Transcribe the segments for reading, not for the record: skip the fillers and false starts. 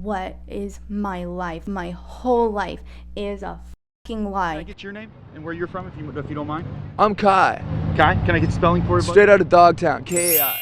what is my life? My whole life is a fucking lie. Can I get your name and where you're from, if you don't mind? I'm Kai. Kai, can I get spelling for you, buddy? Straight out of Dogtown, K-A-I.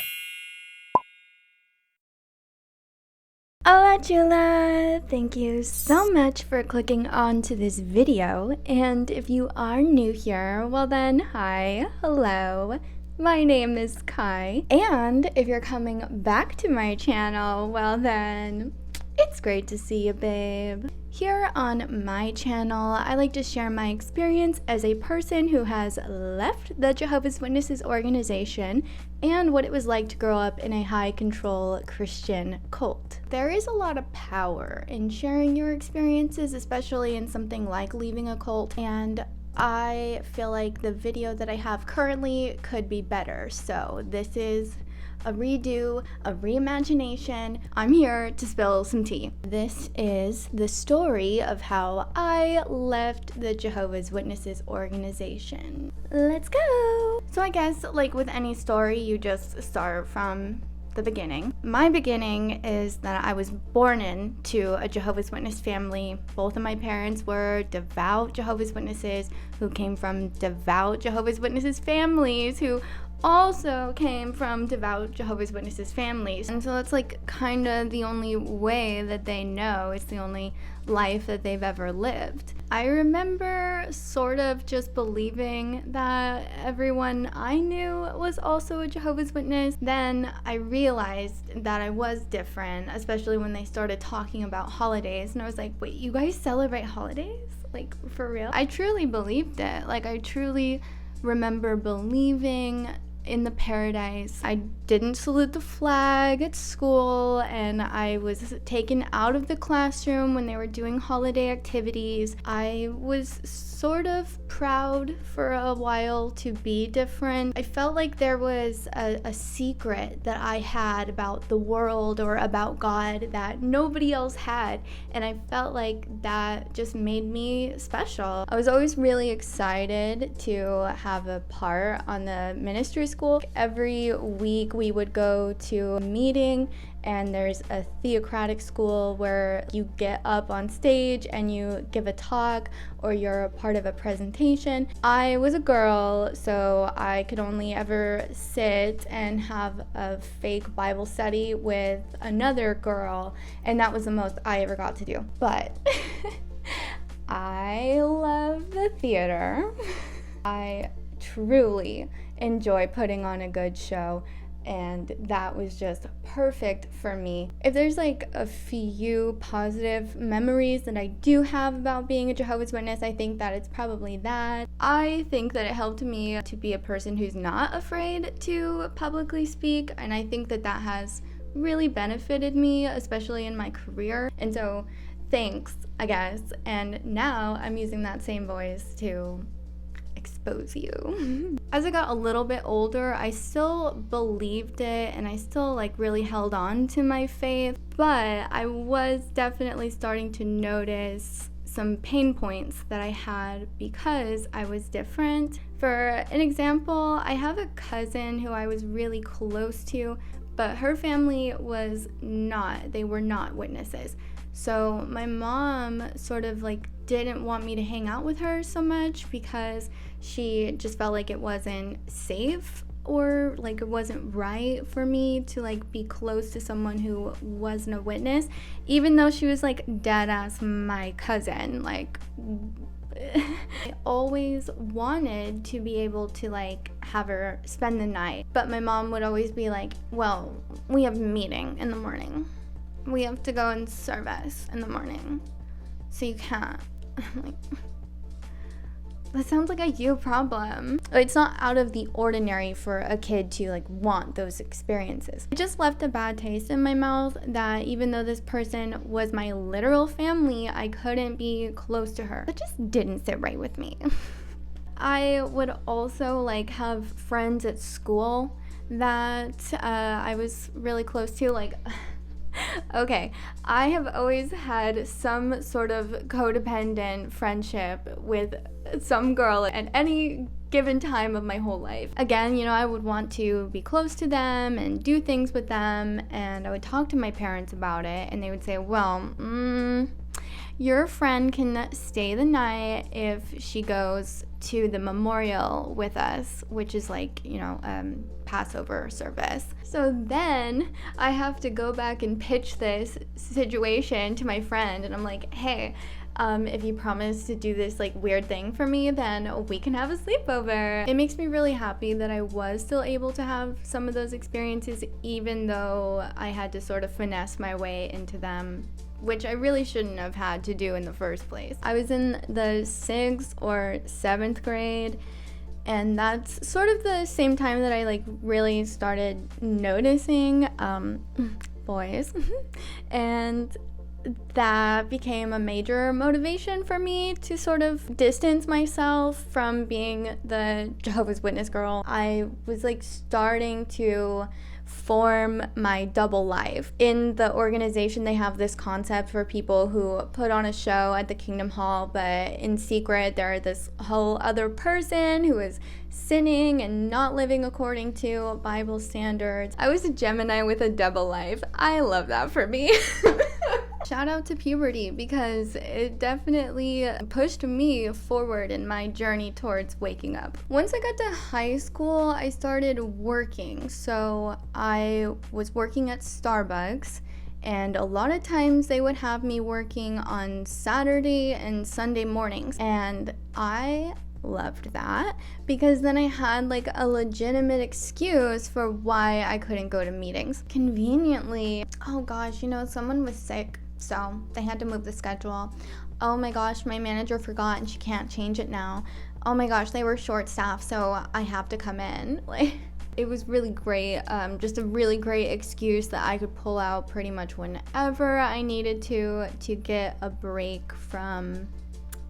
Hola Chula! Thank you so much for clicking on to this video, and if you are new here, well then, hi, hello. My name is Kai, and if you're coming back to my channel, well then, it's great to see you, babe. Here on my channel, I like to share my experience as a person who has left the Jehovah's Witnesses organization and what it was like to grow up in a high-control Christian cult. There is a lot of power in sharing your experiences, especially in something like leaving a cult, and I feel like the video that I have currently could be better, so this is a redo, a reimagination. I'm here to spill some tea. This is the story of how I left the Jehovah's Witnesses organization. Let's go! So I guess, like with any story, you just start from the beginning. My beginning is that I was born into a Jehovah's Witness family. Both of my parents were devout Jehovah's Witnesses who came from devout Jehovah's Witnesses families who also came from devout Jehovah's Witnesses families. And so that's like kind of the only way that they know. It's the only life that they've ever lived. I remember sort of just believing that everyone I knew was also a Jehovah's Witness. Then I realized that I was different, especially when they started talking about holidays. And I was like, wait, you guys celebrate holidays? Like, for real? I truly believed it. Like, I truly remember believing in the paradise. I didn't salute the flag at school, and I was taken out of the classroom when they were doing holiday activities. I was sort of proud for a while to be different. I felt like there was a secret that I had about the world or about God that nobody else had, and I felt like that just made me special. I was always really excited to have a part on the ministry school. Every week we would go to a meeting, and there's a theocratic school where you get up on stage and you give a talk or you're a part of a presentation. I was a girl, so I could only ever sit and have a fake Bible study with another girl, and that was the most I ever got to do. But I love the theater. I truly enjoy putting on a good show, and that was just perfect for me. If there's like a few positive memories that I do have about being a Jehovah's Witness, I think that it's probably that. I think that it helped me to be a person who's not afraid to publicly speak, and I think that that has really benefited me, especially in my career. And so thanks, I guess. And now I'm using that same voice to expose you. As I got a little bit older, I still believed it and I still like really held on to my faith, but I was definitely starting to notice some pain points that I had because I was different. For an example, I have a cousin who I was really close to, but her family was not, they were not witnesses. So my mom sort of like didn't want me to hang out with her so much because she just felt like it wasn't safe or like it wasn't right for me to like be close to someone who wasn't a witness, even though she was like dead ass my cousin. Like I always wanted to be able to like have her spend the night, but my mom would always be like, well, we have a meeting in the morning. We have to go in service in the morning, so you can't. I'm like, that sounds like a you problem. It's not out of the ordinary for a kid to like want those experiences. It just left a bad taste in my mouth that even though this person was my literal family, I couldn't be close to her. That just didn't sit right with me. I would also like have friends at school that I was really close to, like okay, I have always had some sort of codependent friendship with some girl, and any given time of my whole life. Again, you know, I would want to be close to them and do things with them, and I would talk to my parents about it, and they would say, well, your friend can stay the night if she goes to the memorial with us, which is like, you know, Passover service. So then I have to go back and pitch this situation to my friend, and I'm like, hey, if you promise to do this like weird thing for me, then we can have a sleepover. It makes me really happy that I was still able to have some of those experiences, even though I had to sort of finesse my way into them, which I really shouldn't have had to do in the first place. I was in the 6th or 7th grade, and that's sort of the same time that I like really started noticing boys and that became a major motivation for me to sort of distance myself from being the Jehovah's Witness girl. I was like starting to form my double life. In the organization, they have this concept for people who put on a show at the Kingdom Hall, but in secret, they're this whole other person who is sinning and not living according to Bible standards. I was a Gemini with a double life. I love that for me. Shout out to puberty, because it definitely pushed me forward in my journey towards waking up. Once I got to high school, I started working. So I was working at Starbucks, and a lot of times they would have me working on Saturday and Sunday mornings. And I loved that, because then I had like a legitimate excuse for why I couldn't go to meetings. Conveniently, oh gosh, you know, someone was sick, so they had to move the schedule. Oh my gosh, my manager forgot and she can't change it now. Oh my gosh, they were short-staffed, so I have to come in. Like, it was really great, just a really great excuse that I could pull out pretty much whenever I needed to get a break from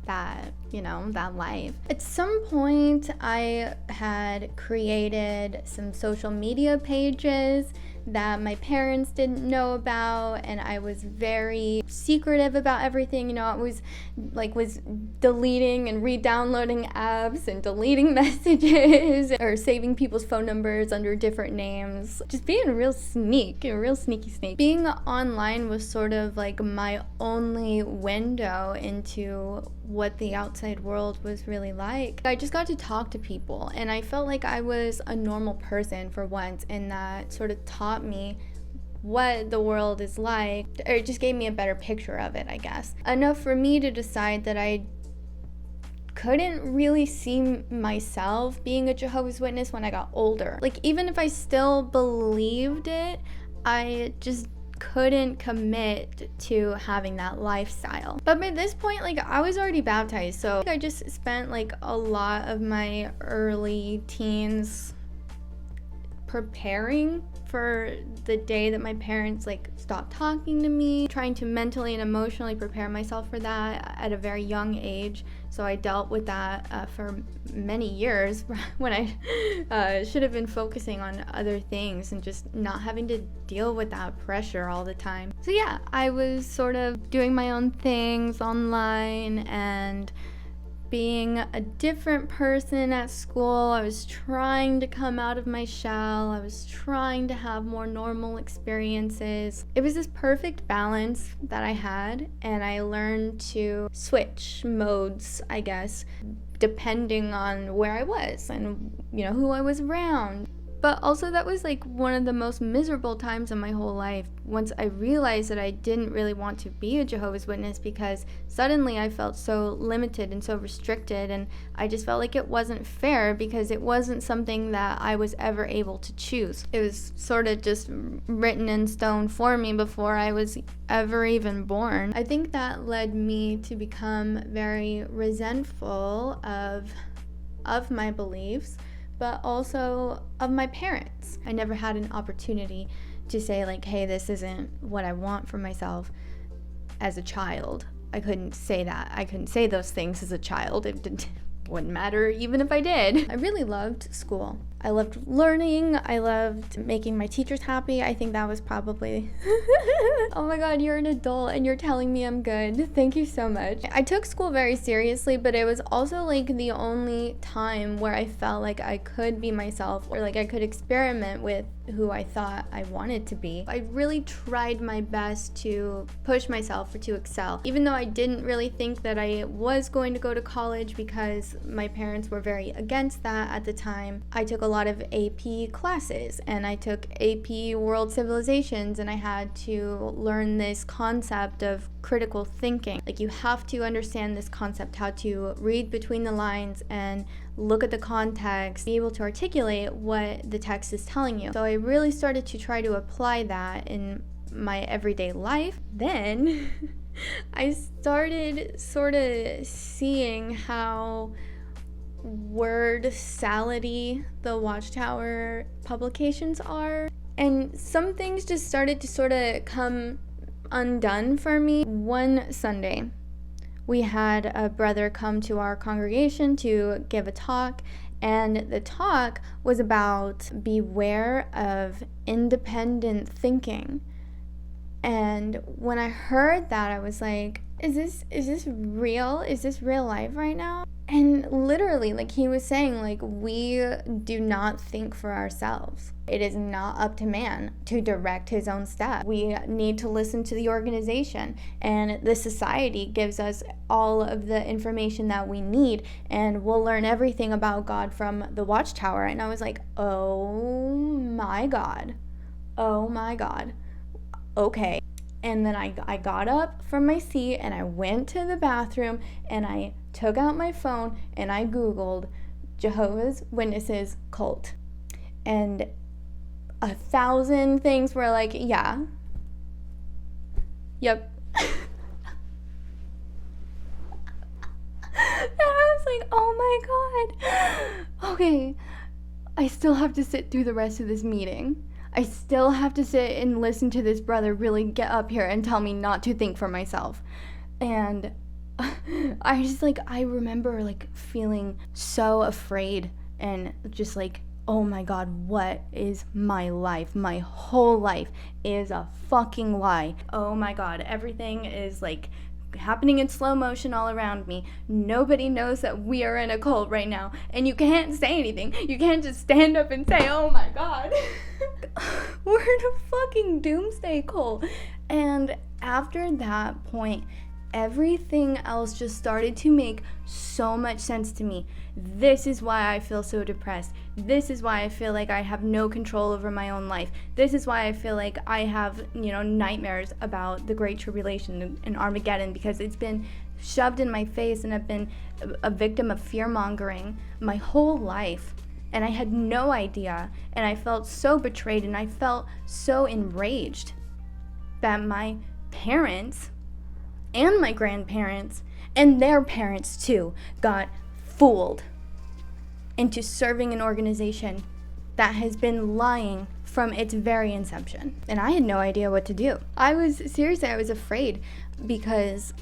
that, you know, that life. At some point, I had created some social media pages that my parents didn't know about, and I was very secretive about everything. You know, I was deleting and re-downloading apps and deleting messages or saving people's phone numbers under different names. Just being a real sneaky sneak. Being online was sort of like my only window into what the outside world was really like. I just got to talk to people, and I felt like I was a normal person for once, and that sort of taught me what the world is like, or it just gave me a better picture of it, I guess. Enough for me to decide that I couldn't really see myself being a Jehovah's Witness when I got older. Like, even if I still believed it, I just couldn't commit to having that lifestyle. But by this point, like, I was already baptized, so I just spent like a lot of my early teens preparing for the day that my parents like stopped talking to me, trying to mentally and emotionally prepare myself for that at a very young age. So I dealt with that for many years when I should have been focusing on other things and just not having to deal with that pressure all the time. So yeah, I was sort of doing my own things online and being a different person at school. I was trying to come out of my shell. I was trying to have more normal experiences. It was this perfect balance that I had, and I learned to switch modes, I guess, depending on where I was and, you know, who I was around. But also that was like one of the most miserable times in my whole life, once I realized that I didn't really want to be a Jehovah's Witness, because suddenly I felt so limited and so restricted, and I just felt like it wasn't fair because it wasn't something that I was ever able to choose. It was sort of just written in stone for me before I was ever even born. I think that led me to become very resentful of my beliefs, but also of my parents. I never had an opportunity to say like, hey, this isn't what I want for myself as a child. I couldn't say that. I couldn't say those things as a child. It wouldn't matter even if I did. I really loved school. I loved learning. I loved making my teachers happy. I think that was probably oh my god, you're an adult and you're telling me I'm good. Thank you so much. I took school very seriously, but it was also like the only time where I felt like I could be myself, or like I could experiment with who I thought I wanted to be. I really tried my best to push myself or to excel, even though I didn't really think that I was going to go to college because my parents were very against that at the time. I took a lot of AP classes, and I took AP World Civilizations, and I had to learn this concept of critical thinking. Like, you have to understand this concept, how to read between the lines and look at the context, be able to articulate what the text is telling you. So I really started to try to apply that in my everyday life. Then I started sort of seeing how word salady the Watchtower publications are, and some things just started to sort of come undone for me. One Sunday, we had a brother come to our congregation to give a talk, and the talk was about beware of independent thinking. And when I heard that, I was like, is this real? Is this real life right now? And literally, like, he was saying, like, we do not think for ourselves. It is not up to man to direct his own steps. We need to listen to the organization, and the society gives us all of the information that we need, and we'll learn everything about God from the Watchtower. And I was like, oh my God. Oh my God. Okay. And then I got up from my seat and I went to the bathroom and I took out my phone and I Googled Jehovah's Witnesses cult. And 1,000 things were like, yeah. Yep. And I was like, oh my God. Okay, I still have to sit through the rest of this meeting. I still have to sit and listen to this brother really get up here and tell me not to think for myself. And I remember like feeling so afraid and just like, oh my God, what is my life? My whole life is a fucking lie. Oh my God, everything is like happening in slow motion all around me. Nobody knows that we are in a cult right now, and you can't say anything. You can't just stand up and say, oh my God. We're in a fucking doomsday cult. And after that point, everything else just started to make so much sense to me. This is why I feel so depressed. This is why I feel like I have no control over my own life. This is why I feel like I have, nightmares about the Great Tribulation and Armageddon, because it's been shoved in my face and I've been a victim of fear-mongering my whole life. And I had no idea, and I felt so betrayed, and I felt so enraged that my parents and my grandparents and their parents too got fooled into serving an organization that has been lying from its very inception. And I had no idea what to do. I was afraid, because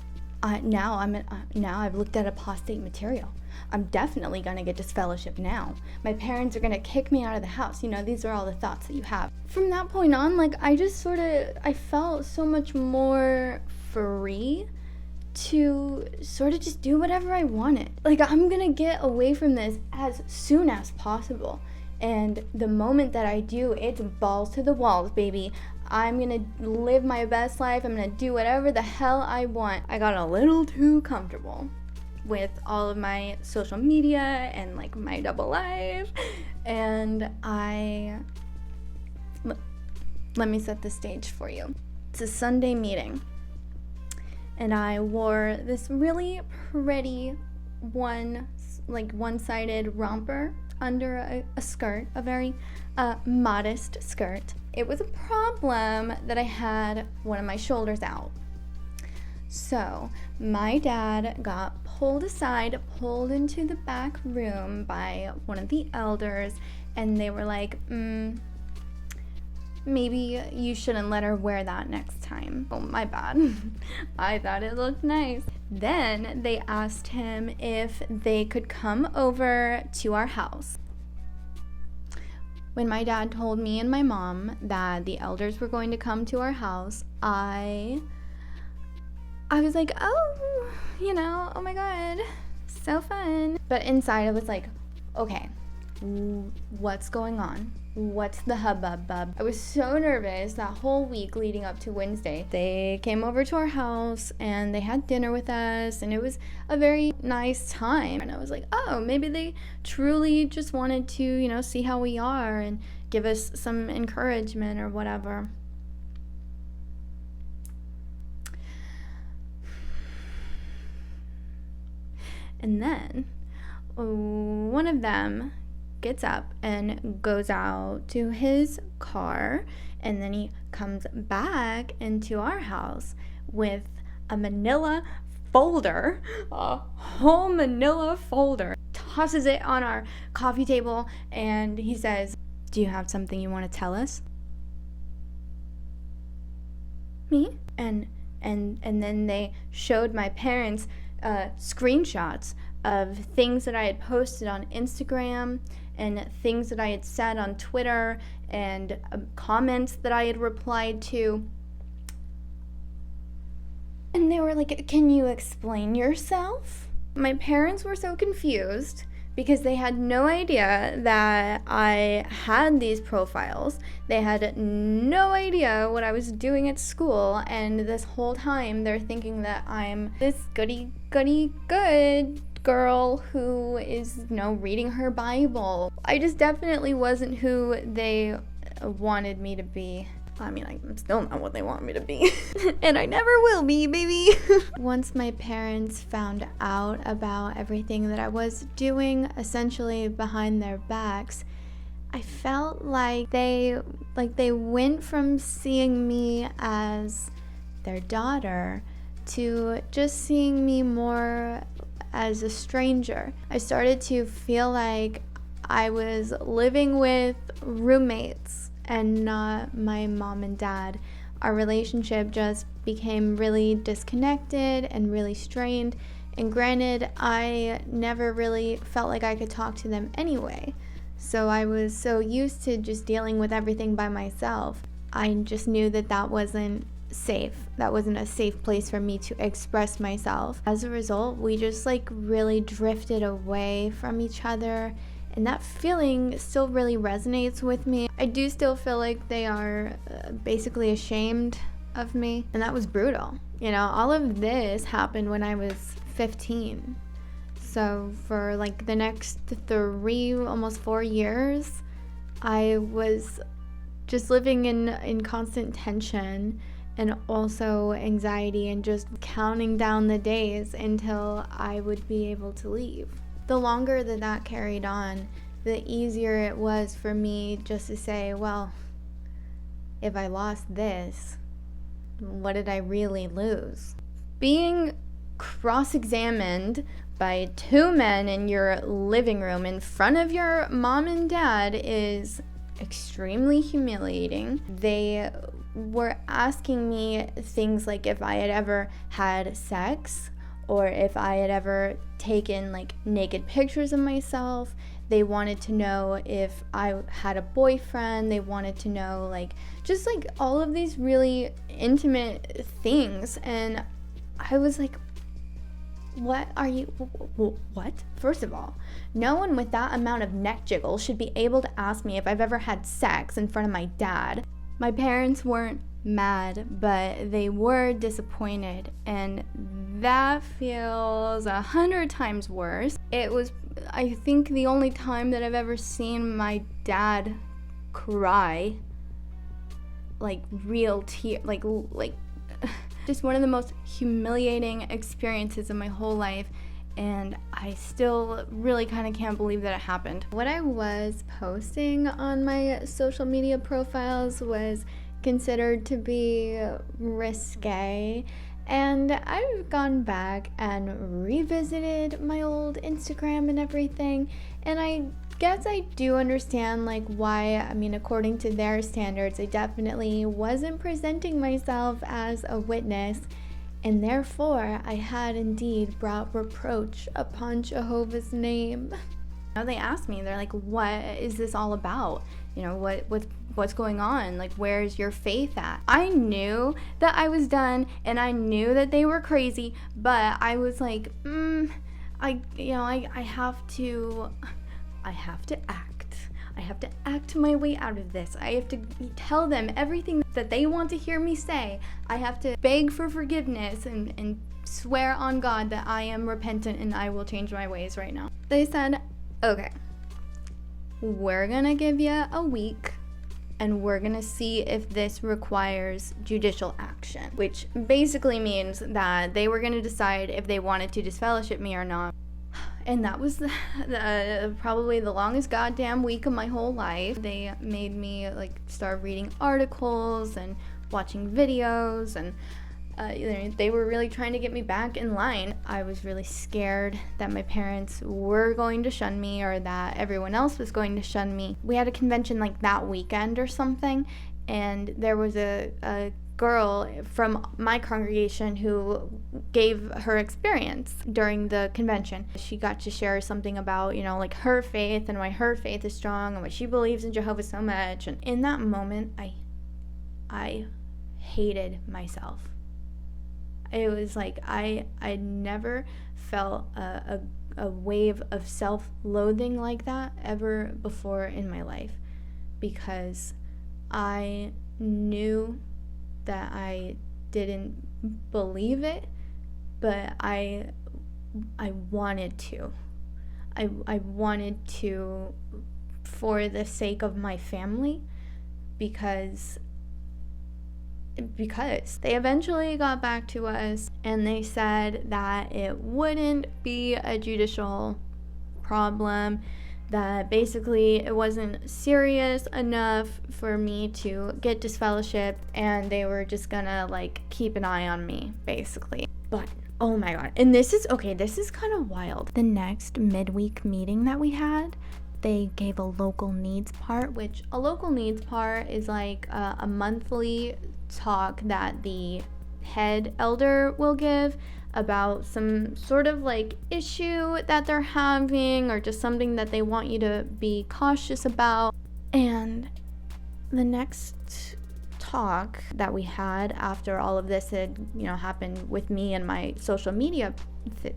now I've looked at apostate material. I'm definitely gonna get disfellowshipped now. My parents are gonna kick me out of the house. These are all the thoughts that you have. From that point on, like, I felt so much more free to sort of just do whatever I wanted. Like, I'm gonna get away from this as soon as possible. And the moment that I do, it's balls to the walls, baby. I'm gonna live my best life. I'm gonna do whatever the hell I want. I got a little too comfortable with all of my social media and like my double life, and let me set the stage for you. It's a Sunday meeting, and I wore this really pretty one-sided romper under a skirt, a very modest skirt. It was a problem that I had one of my shoulders out. So my dad got pulled aside, pulled into the back room by one of the elders, and they were like, maybe you shouldn't let her wear that next time. Oh, my bad. I thought it looked nice. Then they asked him if they could come over to our house. When my dad told me and my mom that the elders were going to come to our house, I was like, oh, oh my god, so fun. But inside I was like, okay, what's going on? What's the hubbub? I was so nervous that whole week leading up to Wednesday. They came over to our house and they had dinner with us, and it was a very nice time. And I was like, oh, maybe they truly just wanted to, see how we are and give us some encouragement or whatever. And then one of them gets up and goes out to his car, and then he comes back into our house with a manila folder, a whole manila folder, tosses it on our coffee table, and he says, do you have something you want to tell us? Me? And then they showed my parents screenshots of things that I had posted on Instagram and things that I had said on Twitter and comments that I had replied to. And they were like, can you explain yourself? My parents were so confused because they had no idea that I had these profiles. They had no idea what I was doing at school, and this whole time they're thinking that I'm this goody good girl who is, reading her Bible. I just definitely wasn't who they wanted me to be. I mean, I'm still not what they want me to be. And I never will be, baby. Once my parents found out about everything that I was doing, essentially behind their backs, I felt like they went from seeing me as their daughter to just seeing me more as a stranger. I started to feel like I was living with roommates and not my mom and dad. Our relationship just became really disconnected and really strained. And granted, I never really felt like I could talk to them anyway. So I was so used to just dealing with everything by myself. I just knew that that wasn't safe. That wasn't a safe place for me to express myself. As a result, we just really drifted away from each other. And that feeling still really resonates with me. I do still feel like they are basically ashamed of me. And that was brutal. All of this happened when I was 15. So for the next 3, almost 4 years, I was just living in constant tension and also anxiety, and just counting down the days until I would be able to leave. The longer that carried on, the easier it was for me just to say, well, if I lost this, what did I really lose? Being cross-examined by 2 men in your living room in front of your mom and dad is extremely humiliating. They were asking me things like if I had ever had sex, or if I had ever taken naked pictures of myself. They wanted to know if I had a boyfriend. They wanted to know just all of these really intimate things. And I was like, what? First of all, no one with that amount of neck jiggle should be able to ask me if I've ever had sex in front of my dad. My parents weren't mad, but they were disappointed, and that feels 100 times worse. It was, I think, the only time that I've ever seen my dad cry, real tears, just one of the most humiliating experiences of my whole life. And I still really kind of can't believe that it happened. What I was posting on my social media profiles was considered to be risque, and I've gone back and revisited my old Instagram and everything, and I guess I do understand why. I mean, according to their standards, I definitely wasn't presenting myself as a witness, and therefore I had indeed brought reproach upon Jehovah's name. Now they asked me, they're like, what is this all about? you know, what's going on? Like, where's your faith at? I knew that I was done, and I knew that they were crazy, but I was like, I have to act. I have to act my way out of this. I have to tell them everything that they want to hear me say. I have to beg for forgiveness and swear on God that I am repentant and I will change my ways right now. They said, okay, we're gonna give you a week and we're gonna see if this requires judicial action, which basically means that they were gonna decide if they wanted to disfellowship me or not. And that was probably the longest goddamn week of my whole life. They made me like start reading articles and watching videos, and they were really trying to get me back in line. I was really scared that my parents were going to shun me or that everyone else was going to shun me. We had a convention like that weekend or something, and there was a girl from my congregation who gave her experience during the convention. She got to share something about, you know, like her faith and why her faith is strong and why she believes in Jehovah so much. And in that moment, I hated myself. It was like I never felt a wave of self-loathing like that ever before in my life, because I knew that I didn't believe it, but I wanted to. I wanted to for the sake of my family, because they eventually got back to us and they said that it wouldn't be a judicial problem, that basically it wasn't serious enough for me to get disfellowship, and they were just gonna like keep an eye on me basically. But oh my god, and this is kind of wild. The next midweek meeting that we had, they gave a local needs part, which a local needs part is like a monthly talk that the head elder will give about some sort of like issue that they're having, or just something that they want you to be cautious about. And the next talk that we had after all of this had, you know, happened with me and my social media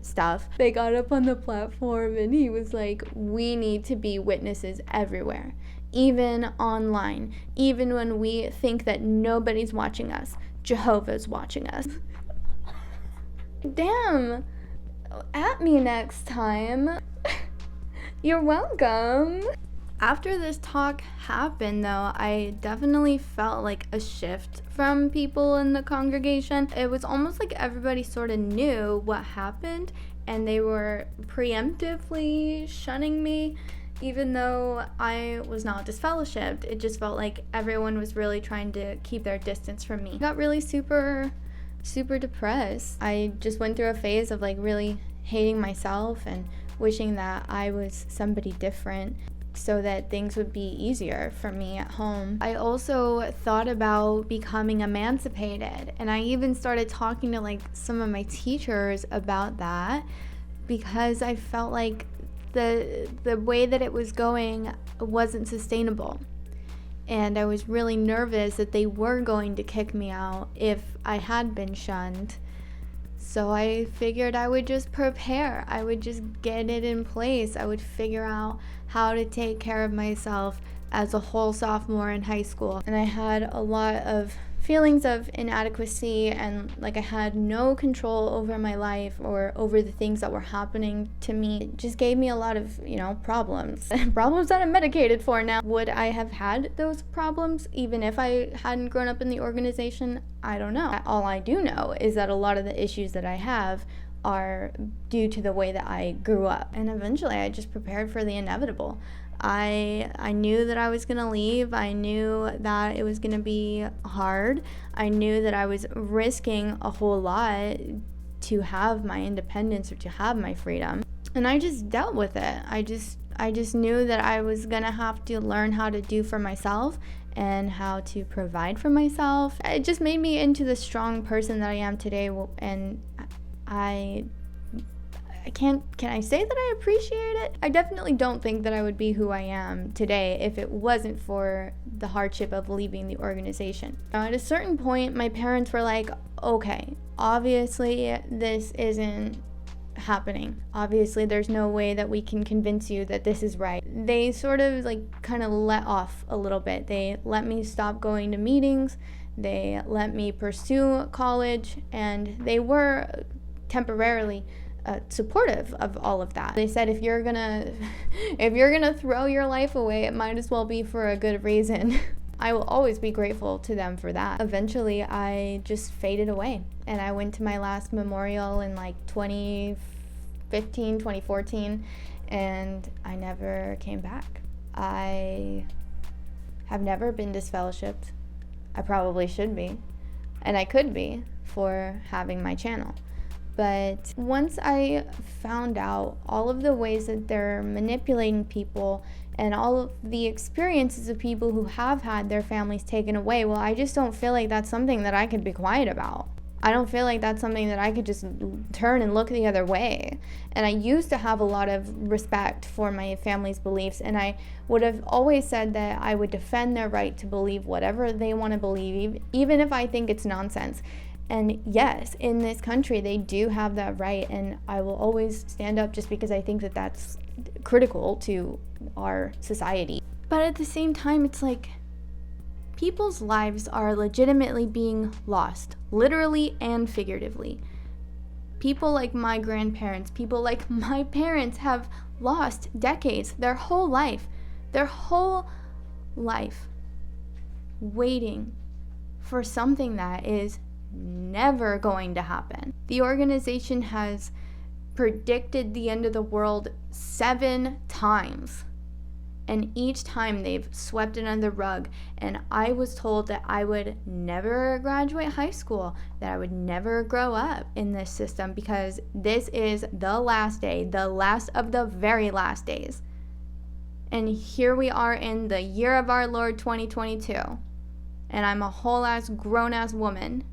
stuff, they got up on the platform and he was like, we need to be witnesses everywhere, even online, even when we think that nobody's watching us. Jehovah's watching us. Damn, at me next time. You're welcome. After this talk happened, though, I definitely felt like a shift from people in the congregation. It was almost like everybody sort of knew what happened, and they were preemptively shunning me, even though I was not disfellowshipped. It just felt like everyone was really trying to keep their distance from me. I got really super depressed. I just went through a phase of like really hating myself and wishing that I was somebody different so that things would be easier for me at home. I also thought about becoming emancipated, and I even started talking to like some of my teachers about that, because I felt like the way that it was going wasn't sustainable. And I was really nervous that they were going to kick me out if I had been shunned. So I figured I would just prepare. I would just get it in place. I would figure out how to take care of myself as a whole sophomore in high school. And I had a lot of feelings of inadequacy, and like I had no control over my life or over the things that were happening to me. It just gave me a lot of, you know, problems. Problems that I'm medicated for now. Would I have had those problems even if I hadn't grown up in the organization? I don't know. All I do know is that a lot of the issues that I have are due to the way that I grew up. And eventually I just prepared for the inevitable. I knew that I was going to leave. I knew that it was going to be hard. I knew that I was risking a whole lot to have my independence or to have my freedom. And I just dealt with it. I just knew that I was going to have to learn how to do for myself and how to provide for myself. It just made me into the strong person that I am today, and can I say that I appreciate it? I definitely don't think that I would be who I am today if it wasn't for the hardship of leaving the organization. Now, at a certain point, my parents were like, okay, obviously this isn't happening. Obviously there's no way that we can convince you that this is right. They sort of like kind of let off a little bit. They let me stop going to meetings. They let me pursue college, and they were temporarily supportive of all of that. They said, if you're gonna throw your life away, it might as well be for a good reason. I will always be grateful to them for that. Eventually, I just faded away, and I went to my last memorial in like 2015, 2014, and I never came back. I have never been disfellowshipped. I probably should be, and I could be for having my channel. But once I found out all of the ways that they're manipulating people and all of the experiences of people who have had their families taken away, well, I just don't feel like that's something that I could be quiet about. I don't feel like that's something that I could just turn and look the other way. And I used to have a lot of respect for my family's beliefs, and I would have always said that I would defend their right to believe whatever they want to believe, even if I think it's nonsense. And yes, in this country, they do have that right, and I will always stand up just because I think that that's critical to our society. But at the same time, it's like people's lives are legitimately being lost, literally and figuratively. People like my grandparents, people like my parents have lost decades, their whole life waiting for something that is never going to happen. The organization has predicted the end of the world 7 times. And each time they've swept it under the rug. And I was told that I would never graduate high school, that I would never grow up in this system, because this is the last day, the last of the very last days. And here we are in the year of our Lord 2022. And I'm a whole ass grown ass woman.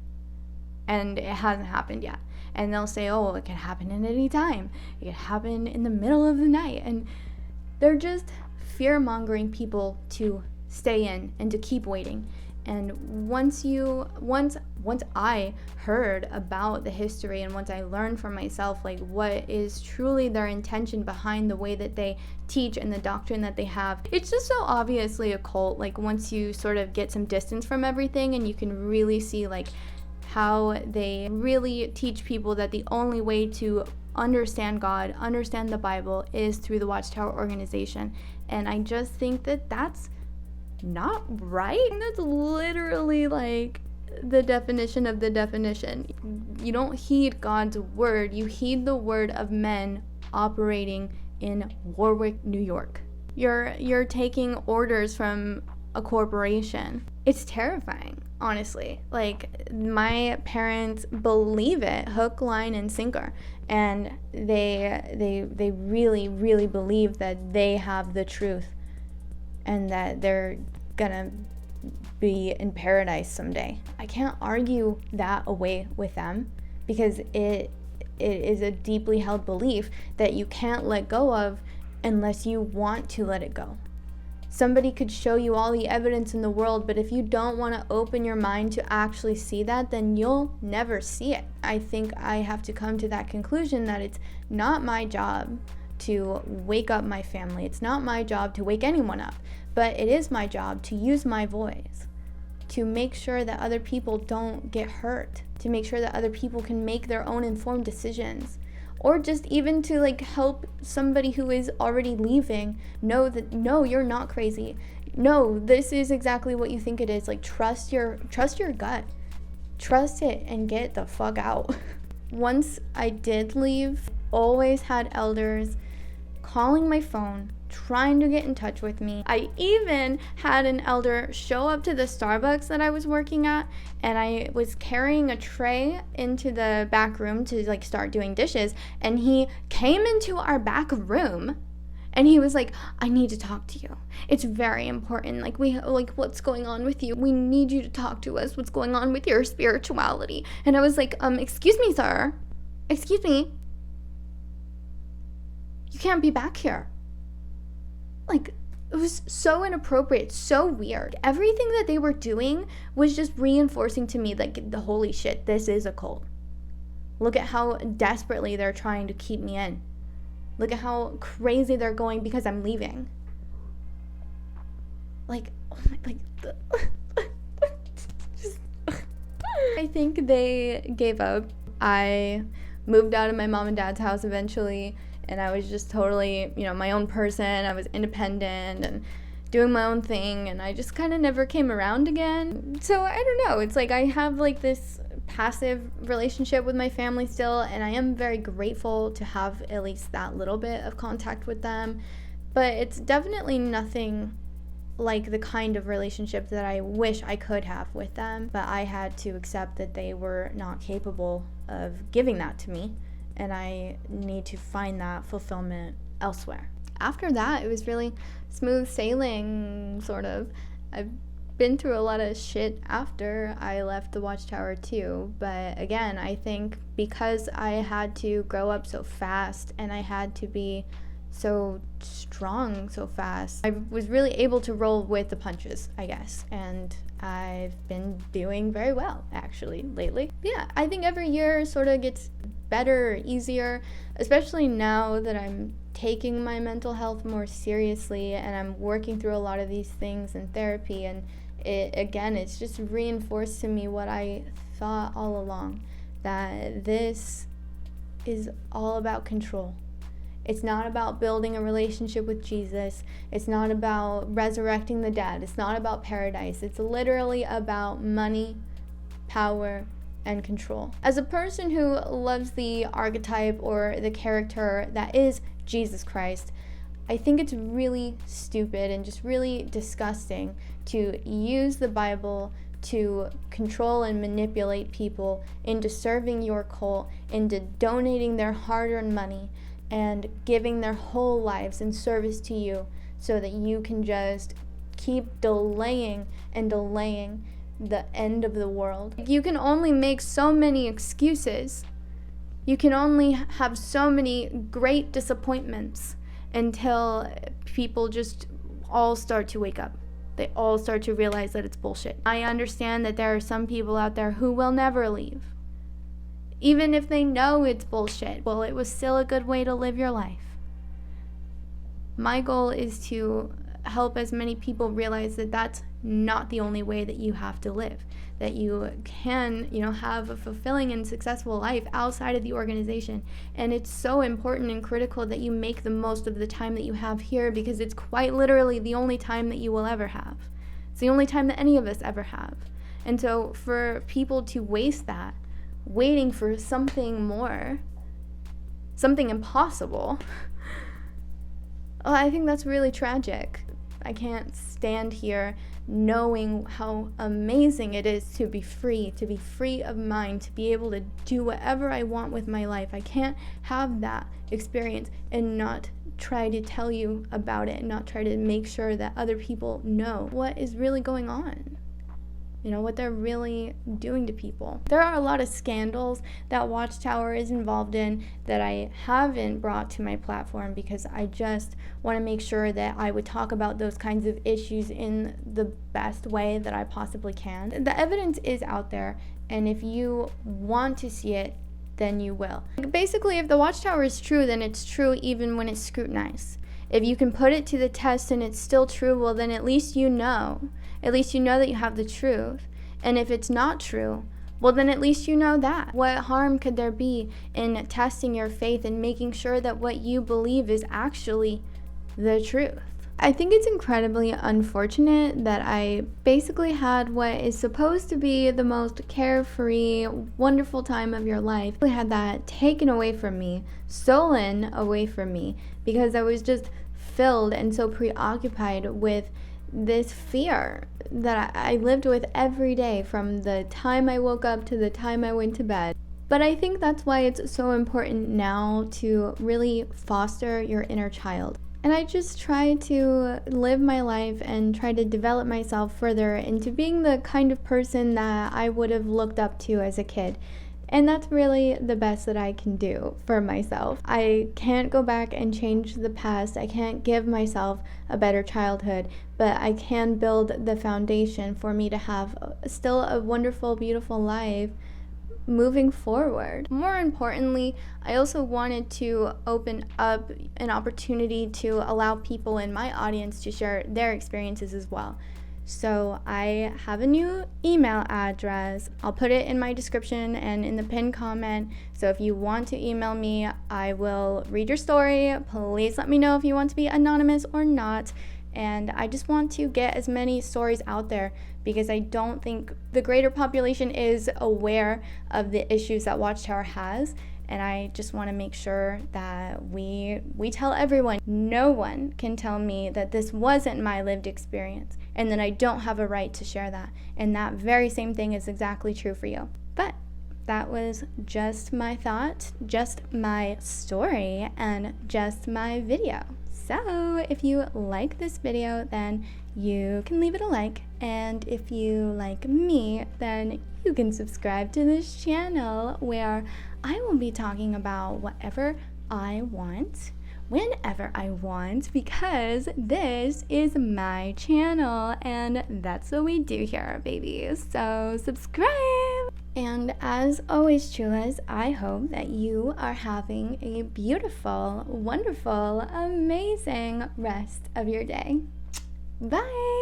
And it hasn't happened yet. And they'll say, oh, it can happen at any time. It can happen in the middle of the night. And they're just fear-mongering people to stay in and to keep waiting. And once I heard about the history, and once I learned for myself like what is truly their intention behind the way that they teach and the doctrine that they have, it's just so obviously a cult. Like once you sort of get some distance from everything, and you can really see like how they really teach people that the only way to understand God, understand the Bible, is through the Watchtower organization. And I just think that that's not right. That's literally like the definition of the definition. You don't heed God's word, you heed the word of men operating in Warwick, New York. You're taking orders from a corporation. It's terrifying, honestly. Like, my parents believe it, hook, line, and sinker. And they really, really believe that they have the truth and that they're gonna be in paradise someday. I can't argue that away with them, because it is a deeply held belief that you can't let go of unless you want to let it go. Somebody could show you all the evidence in the world, but if you don't want to open your mind to actually see that, then you'll never see it. I think I have to come to that conclusion that it's not my job to wake up my family. It's not my job to wake anyone up, but it is my job to use my voice to make sure that other people don't get hurt, to make sure that other people can make their own informed decisions. Or just even to like help somebody who is already leaving know that, no, you're not crazy. No, this is exactly what you think it is. Like, trust your gut. Trust it and get the fuck out. Once I did leave, always had elders calling my phone, trying to get in touch with me. I even had an elder show up to the Starbucks that I was working at, and I was carrying a tray into the back room to like start doing dishes, and he came into our back room and he was like, I need to talk to you. It's very important. Like, what's going on with you? We need you to talk to us. What's going on with your spirituality? And I was like, excuse me, sir. Excuse me. You can't be back here. Like, it was so inappropriate, so weird. Everything that they were doing was just reinforcing to me, like, the holy shit, this is a cult. Look at how desperately they're trying to keep me in. Look at how crazy they're going because I'm leaving. Like, oh my, like, just, I think they gave up. I moved out of my mom and dad's house eventually, and I was just totally, my own person. I was independent and doing my own thing, and I just kind of never came around again. So I don't know, it's like I have like this passive relationship with my family still, and I am very grateful to have at least that little bit of contact with them, but it's definitely nothing like the kind of relationship that I wish I could have with them. But I had to accept that they were not capable of giving that to me, and I need to find that fulfillment elsewhere. After that, it was really smooth sailing, sort of. I've been through a lot of shit after I left the Watchtower too, but again, I think because I had to grow up so fast and I had to be so strong so fast, I was really able to roll with the punches, I guess, and I've been doing very well actually lately. Yeah, I think every year sort of gets better, easier, especially now that I'm taking my mental health more seriously and I'm working through a lot of these things in therapy, and it's just reinforced to me what I thought all along, that this is all about control. It's not about building a relationship with Jesus. It's not about resurrecting the dead. It's not about paradise. It's literally about money, power, and control. As a person who loves the archetype or the character that is Jesus Christ, I think it's really stupid and just really disgusting to use the Bible to control and manipulate people into serving your cult, into donating their hard-earned money and giving their whole lives in service to you so that you can just keep delaying and delaying the end of the world. You can only make so many excuses. You can only have so many great disappointments until people just all start to wake up. They all start to realize that it's bullshit. I understand that there are some people out there who will never leave. Even if they know it's bullshit, well, it was still a good way to live your life. My goal is to help as many people realize that that's not the only way that you have to live, that you can, have a fulfilling and successful life outside of the organization. And it's so important and critical that you make the most of the time that you have here, because it's quite literally the only time that you will ever have. It's the only time that any of us ever have. And so for people to waste that, waiting for something more, something impossible, well, I think that's really tragic. I can't stand here knowing how amazing it is to be free of mind, to be able to do whatever I want with my life. I can't have that experience and not try to tell you about it and not try to make sure that other people know what is really going on. What they're really doing to people. There are a lot of scandals that Watchtower is involved in that I haven't brought to my platform because I just want to make sure that I would talk about those kinds of issues in the best way that I possibly can. The evidence is out there, and if you want to see it, then you will. Basically, if the Watchtower is true, then it's true even when it's scrutinized. If you can put it to the test and it's still true, well, then at least you know. At least you know that you have the truth. And if it's not true, well, then at least you know that. What harm could there be in testing your faith and making sure that what you believe is actually the truth? I think it's incredibly unfortunate that I basically had what is supposed to be the most carefree, wonderful time of your life. I had that taken away from me, stolen away from me, because I was just filled and so preoccupied with this fear that I lived with every day from the time I woke up to the time I went to bed. But I think that's why it's so important now to really foster your inner child. And I just try to live my life and try to develop myself further into being the kind of person that I would have looked up to as a kid. And that's really the best that I can do for myself. I can't go back and change the past. I can't give myself a better childhood, but I can build the foundation for me to have still a wonderful, beautiful life moving forward. More importantly, I also wanted to open up an opportunity to allow people in my audience to share their experiences as well. So I have a new email address. I'll put it in my description and in the pinned comment. So if you want to email me, I will read your story. Please let me know if you want to be anonymous or not. And I just want to get as many stories out there because I don't think the greater population is aware of the issues that Watchtower has. And I just want to make sure that we tell everyone. No one can tell me that this wasn't my lived experience and that I don't have a right to share that. And that very same thing is exactly true for you. But that was just my thought, just my story, and just my video. So if you like this video, then you can leave it a like. And if you like me, then you can subscribe to this channel where I will be talking about whatever I want, whenever I want, because this is my channel and that's what we do here, babies. So subscribe! And as always, Chulas, I hope that you are having a beautiful, wonderful, amazing rest of your day. Bye!